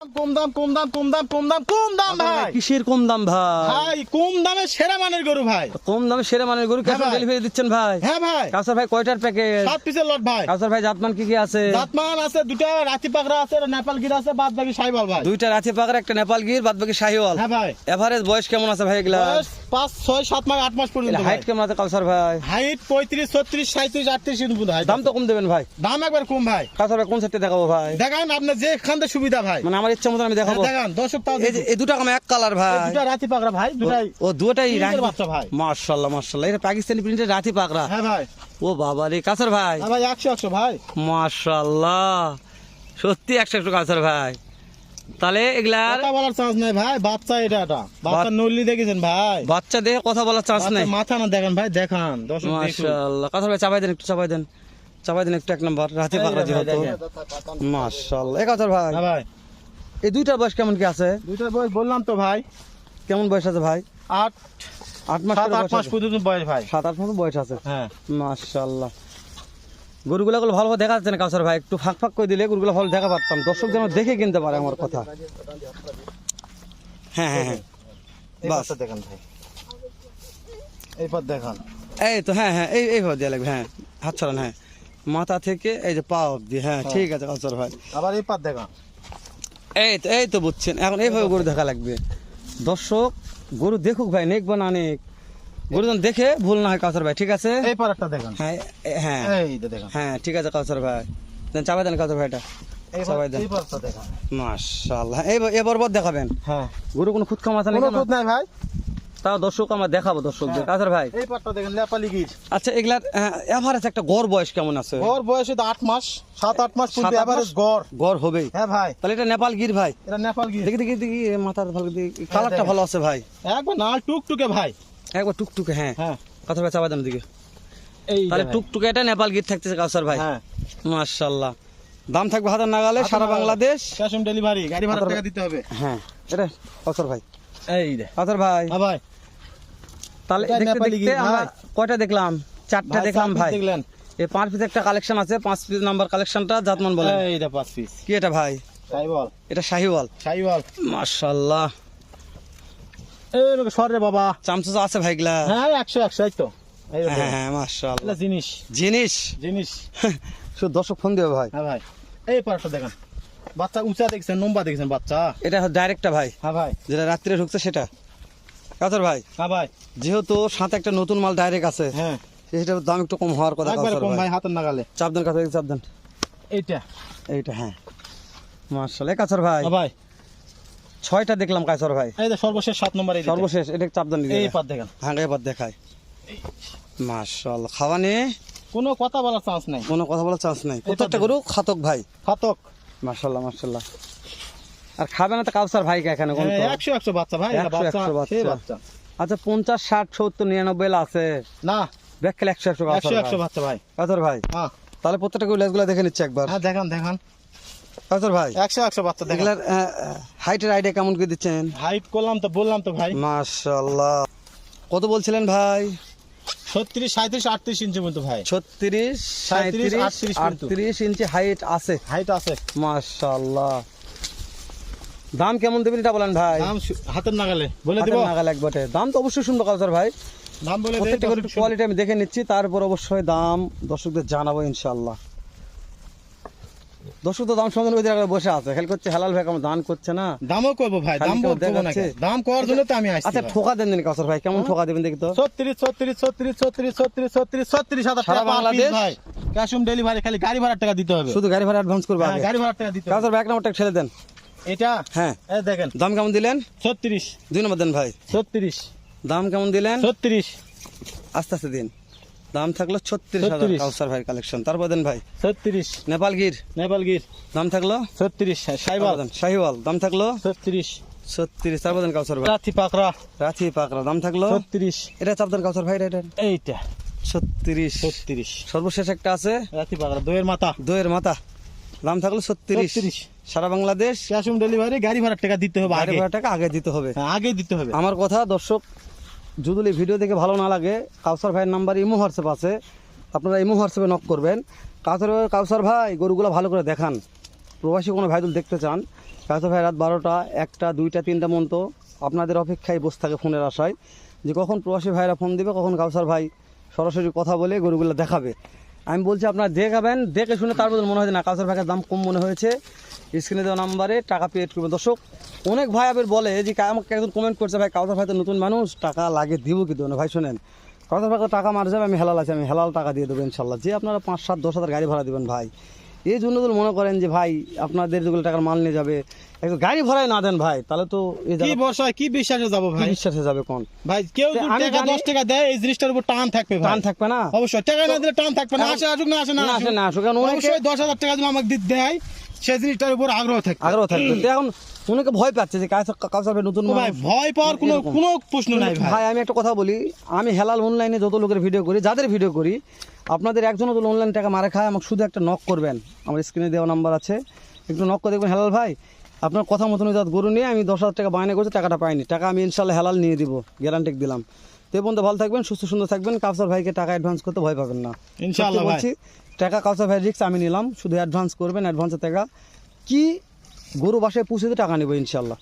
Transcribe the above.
কম দাম কম দাম কম দাম কম দাম কম দাম ভাই। কিসের কম দাম ভাই? ভাই কম দামে সেরা মানের গরু ভাই। কম দামে সেরা মানের গরু ক্যাশ ভাই। ডেলিভারি দিচ্ছেন ভাই? হ্যাঁ ভাই, কাউসার ভাই কয়টার প্যাকেট? 7 পিসের লট ভাই। কাউসার ভাই জাতমান কি কি আছে? জাতমান আছে দুটা, রাতি পাকড়া আছে, নেপাল গির আছে, বাদ বাকি সাইবাল ভাই। দুইটা রাতি পাকার, একটা নেপাল গির, বাদ বাকি শাহিওয়াল। হ্যাঁ ভাই, এভারেজ বয়স কেমন আছে ভাই এগুলা? 5 6 7 মাস 8 মাস পর্যন্ত ভাই। হাইট কেমন আছে কাউসার ভাই? হাইট 35 36 37 38 পর্যন্ত ভাই। দাম তো কম দেবেন ভাই। দাম একবার কম ভাই। কাউসার ভাই কোন সেটটা দেখাবো ভাই? দেখান আপনার যেখান থেকে সুবিধা ভাই। মানে আমার ইচ্ছা মতো আমি দেখাবো। দেখান দর্শক তাও এই যে এই দুটো আমার এক কালার ভাই। দুটা রাতি পাকড়া ভাই, দুটাই ও দুটোই প্রিন্টের বাচ্চা ভাই। মাশাআল্লাহ মাশাআল্লাহ, এটা পাকিস্তানি প্রিন্টের রাতি পাকড়া। হ্যাঁ ভাই, ও বাবা রে কাউসার ভাই, হ্যাঁ ভাই 100 100 ভাই। মাশাআল্লাহ সত্যি 100 কাউসার ভাই। তাহলে এগুলার কথা বলার চান্স নাই ভাই, বাচ্চা এটা বাচ্চা নল্লি দেখেছেন ভাই। বাচ্চা দেখে কথা বলার চান্স নেই। বাচ্চার মাথা না দেখেন ভাই, দেখান দর্শক দেখুন। মাশাআল্লাহ কাউসার ভাই চাপাই দেন, একটু চাপাই দেন, চাপাই দেন একটু, এক নম্বর রাতি পাকড়া যেহেতু। মাশাআল্লাহ এই কাউসার ভাই, হ্যাঁ ভাই, এই দুইটার বয়স কেমন কি আছে? দুইটার বয়স বললাম তো ভাই, কেমন বয়স আছে ভাই? 8 8 মাস 7 8 মাস পর্যন্ত বয়স ভাই। 7 8 মাস বয়স আছে। হ্যাঁ মাশাআল্লাহ গরুগুলো ভালোভাবে দেখা যাচ্ছে না কাউসার ভাই, একটু ফাঁক ফাঁক করে দিলে গরুগুলো ভালো দেখা পারতাম, দর্শক যেন দেখে কিনতে পারে আমার কথা। হ্যাঁ হ্যাঁ হ্যাঁ এই বাস। পাশটা দেখান ভাই, এই পাশ দেখান। এই তো হ্যাঁ হ্যাঁ এইভাবে দেওয়া লাগবে। হ্যাঁ হাত ছড়ান, হ্যাঁ মাথা থেকে এই যে পা অব্দি। হ্যাঁ ঠিক আছে কাউসার ভাই, আবার এই পাশ দেখান। এই তো বুঝছেন, এখন এইভাবে গরু দেখা লাগবে। দর্শক গরু দেখুক ভাই, নেক বা না নেক, গরু যেন দেখে ভুল না হয় কাউসার ভাই, ঠিক আছে? এই পাশটা দেখান। হ্যাঁ হ্যাঁ এই যে দেখান, হ্যাঁ ঠিক আছে কাউসার ভাই, দেন চাপাই দেন কাউসার ভাইটা, সবাই দেন। এই পাশটা দেখান। মাশাআল্লাহ এবার দেখাবেন হ্যাঁ, গরু কোনো খুদ খামাচা নেই কোনো কেন? খুঁত নাই ভাই। তাও দর্শক আমরা দেখাবো দর্শকদের। কাউসার ভাই এই পাশটা দেখেন, নেপালি গির। আচ্ছা এগুলার এভারেজ একটা গড় বয়স কেমন আছে? ওর বয়সে তো 8 মাস 7 8 মাস পর্যন্ত 7 8 এভারেজ মাস? গড়। গড় হবেই। হ্যাঁ ভাই, তাহলে এটা নেপাল গির ভাই। এটা নেপাল গির। দেখি দেখি দেখি মাথার ভালো দেখি, কালারটা দেখেন। ভালো আছে ভাই, একবার না টুকটুকে ভাই। একবার টুকটুকে। হ্যাঁ হ্যাঁ, কাউসার ভাই চাপা দেন দিকে। এই তাহলে দেখেন। টুকটুকে এটা নেপাল গির থাকতেছে কাউসার ভাই। হ্যাঁ, মাশাআল্লাহ দাম থাকবে হাজার নাগালে হাতের সারা নাগালে। বাংলাদেশ। ক্যাশ অন ডেলিভারি, গাড়ি ভাড়া টাকা দিতে হবে। হ্যাঁ এটা কাউসার ভাই, এই দে। কাউসার ভাই হ্যাঁ ভাই, তাহলে এটা দেখতে নেপালি দেখতে গির আমরা ভাই। কয়টা দেখলাম? 4টা দেখলাম চার piece ভাই। দেখলেন। এই 5 পিস একটা কালেকশন আছে, 5 পিস নাম্বার কালেকশনটা জাতমান বলেন। এই দে 5 পিস। কি এটা ভাই? সাইওয়াল, এটা শাহিওয়াল। সাইওয়াল। মাশাআল্লাহ এই লোক সর রে বাবা। চামচুস আছে ভাইগুলা। হ্যাঁ 100 100 এই তো। এই হ্যাঁ দেখেন। হ্যাঁ মাশাআল্লাহ এটা জিনিস, জিনিস জিনিস। শুধু দর্শক ফোন দিবে ভাই। হ্যাঁ ভাই, এই পাশটা দেখেন। বাচ্চা উঁচা দেখছেন, লম্বা দেখছেন বাচ্চা। এটা ডাইরেক্টটা ভাই, হ্যাঁ ভাই, যেটা রাত্রে ঢুকছে সেটা। কাউসার ভাই হ্যাঁ ভাই, যেহেতু সাথে একটা নতুন মাল ডাইরেক্ট আছে, হ্যাঁ সেটার দাম একটু কম হওয়ার কথা। একবারে কাউসার কম ভাই ভাই, হাতের নাগালে। চাপ দেন কাউসার, চাপ দেন এইটা। এইটা। হ্যাঁ মাশাআল্লাহ কাউসার ভাই হ্যাঁ ভাই, 6টা দেখলাম কাউসার ভাই। এই যে সর্বশেষ 7 নম্বর এই দিকে। সর্বশেষ এটা চাপ দেন এই পাশ দেখেন। হ্যাঁ এবার দেখায়। মাশাআল্লাহ খাওয়া নিয়ে কোনো কথা বলার চান্স নাই। কোনো কথা বলার চান্স নাই, প্রত্যেকটা গরু খাতক ভাই। ফাতক। মাশাআল্লাহ মাশাআল্লাহ। আর খাবে না তো কাউসার ভাই এখানে কোন? 100 100 বাচ্চা ভাই, এটা 100 বাচ্চা, 100 সেই বাচ্চা। বাচ্চা। আচ্ছা 50 60 70 99 এলা আছে, না, ব্যাককেল 100 100 100 বাচ্চা ভাই। কাউসার ভাই হ্যাঁ তাহলে প্রত্যেকটা গরু লেজগুলো দেখে নিচ্ছে একবার। হ্যাঁ দেখান দেখান। কাউসার ভাই 100 100 বাচ্চা দেখেন। এগুলার হাইটের আইডিয়া কেমন করে দিচ্ছেন? হাইট করলাম তো, বললাম তো ভাই, মাশাআল্লাহ কত বলছিলেন ভাই? 36 37 38 ইঞ্চি মতো ভাই। 36 37 38 ইঞ্চি হাইট আছে। হাইট আছে। মাশাআল্লাহ দাম কেমন দেবেন এটা বলেন ভাই? দাম হাতের নাগালে বলে দিব। নাগাল এক বটে, দাম তো অবশ্যই শুনবো কাউসার ভাই। দাম বলে দেই। প্রত্যেকটা গরুর কোয়ালিটি আমি দেখে নিচ্ছি, তারপর অবশ্যই দাম দর্শকদের জানাবো ইনশাআল্লাহ। দর্শক তো দাম সন্ধান করে দিয়ে বসে আছে, খেয়াল করছে হালাল ভাই কেমন দান করছে না। দামও করব ভাই, খালি দাম কেউ বলবো না দেখাচ্ছে। দাম করার জন্য তো আমি আসছি। আচ্ছা ঠোকা দেন দিন কাউসার ভাই, কেমন ঠোকা দেবেন দেখি তো? 36 36 36 36 36 36 36,000 সারা টাকা per বাংলাদেশ? piece ভাই। ক্যাশ অন ডেলিভারি, খালি গাড়ি ভাড়ার টাকা দিতে হবে। শুধু গাড়ি ভাড়া অ্যাডভান্স করবে হ্যাঁ, আগে? গাড়ি ভাড়ার টাকা দিতে হবে। কাউসার ভাই এক নম্বরটা ছেড়ে দেন। এটা হ্যাঁ এই দেখেন, দাম কেমন দিলেন? 36 2 নম্বর দেন ভাই। 36 দাম কেমন দিলেন? 36 আস্তে আস্তে দিন। দাম থাকলো 36,000 36 কাউসার ভাই কালেকশন। তারপর দেন ভাই 36 নেপাল গির, নেপাল গির দাম থাকলো 36 সাইবাল দেন। শাহিওয়াল দাম থাকলো 36 36। তারপর দেন কাউসার ভাই রাতি পাকড়া রাথি পাকড়া দাম থাকলো 36 এটা চাপ দেন কাউসার ভাই। এটা এইটা 36। 36 সর্বশেষ একটা আছে রাতি পাকড়া দইয়ের মাথা দইয়ের মাথা, দাম থাকলো 36। 36 সারা বাংলাদেশ ক্যাশ অন ডেলিভারি, গাড়ি ভাড়ার টাকা দিতে হবে গাড়ি আগে। ভাড়া টাকা আগে দিতে হবে। হ্যাঁ, আগে দিতে হবে। আমার কথা দর্শক যদি এই ভিডিও দেখে ভালো না লাগে, কাউসার ভাইয়ের নাম্বার ইমো হোয়াটসঅ্যাপ আছে, আপনারা ইমো হোয়াটসঅ্যাপে নক করবেন। কাউসার ভাই গরুগুলো ভালো করে দেখান, প্রবাসী কোনো ভাইদুল দেখতে চান, কাউসার ভাই রাত 12টা 1টা 2টা 3টা মন্ত আপনাদের অপেক্ষায় বসে থাকে ফোনের আশায় যে কখন প্রবাসী ভাইরা ফোন দিবে, কখন কাউসার ভাই সরাসরি কথা বলে গরুগুলো দেখাবে। আমি বলছি আপনারা দেখাবেন, দেখে শুনে তারপর মনে হয় যে না কাউসার ভাইয়ের দাম কম মনে হয়েছে, স্ক্রিনে দেওয়া নাম্বারে টাকা পেড করবেন। দর্শক অনেক ভাই আবার বলে যে আমাকে একজন কমেন্ট করছে ভাই কাউসার ভাই তো নতুন মানুষ, টাকা লাগে দিব কি দেবো না। ভাই শোনেন, কাউসার ভাই টাকা মার যাবে, আমি হেলাল আছি, আমি হেলাল টাকা দিয়ে দেবো ইনশাল্লাহ। যে আপনারা 5, 7, 10 হাজার গাড়ি ভাড়া দেবেন ভাই, এই জন্য যদি মনে করেন যে ভাই আপনাদের যেগুলো টাকার মাল নিয়ে যাবে একটু গাড়ি ভাড়ায় না দেন ভাই, তাহলে তো এই কি বর্ষায় কি বিশ্বাসে যাবো কি ভাই? বিশ্বাসে যাবে কোন ভাই কেউ যদি আমি টাকা জানি- 10 টাকা দেয় এই জিনিসটার উপর টান থাকবে ভাই। টান থাকবে না, অবশ্যই টাকা না দিলে টান থাকবে না, আসে আসুক না আসে না না আসে আসুক। না আসুক, কারণ অনেকে অবশ্যই 10,000 টাকা যদি আমাকে দেয় সেই জিনিসটার উপর আগ্রহ থাকবে। আগ্রহ থাকবে। তো এখন অনেকে ভয় পাচ্ছে যে কাউসার ভাই নতুন ও ভাই মানুষ। ভয় পাওয়ার কোনো এরকম। কোনো প্রশ্ন নাই ভাই। ভাই আমি একটা কথা বলি, আমি হেলাল অনলাইনে যত লোকের ভিডিও করি, যাদের ভিডিও করি, আপনাদের একজনও তো অনলাইন টাকা মারে খায়, আমাকে শুধু একটা নক করবেন, আমার স্ক্রিনে দেওয়া নাম্বার আছে, একটু নক করে দেখবেন হেলাল ভাই আপনার কথা মতন গরু নিয়ে আমি 10,000 টাকা বায়না করছি, টাকাটা পাইনি, টাকা আমি ইনশাল্লাহ হেলাল নিয়ে দিব, গ্যারান্টি দিলাম। তো এই পর্যন্ত ভালো থাকবেন, সুস্থ সুন্দর থাকবেন, কাউসার ভাইকে টাকা অ্যাডভান্স করতে ভয় পাবেন না ইনশাআল্লাহ সত্যি ভাই। বলছি, টাকা কাউসার ভাই রিক্স আমি নিলাম, শুধু অ্যাডভান্স করবেন, অ্যাডভান্সের টাকা কি গরু বাসায় পৌঁছে দিয়ে টাকা নেবো ইনশাল্লাহ।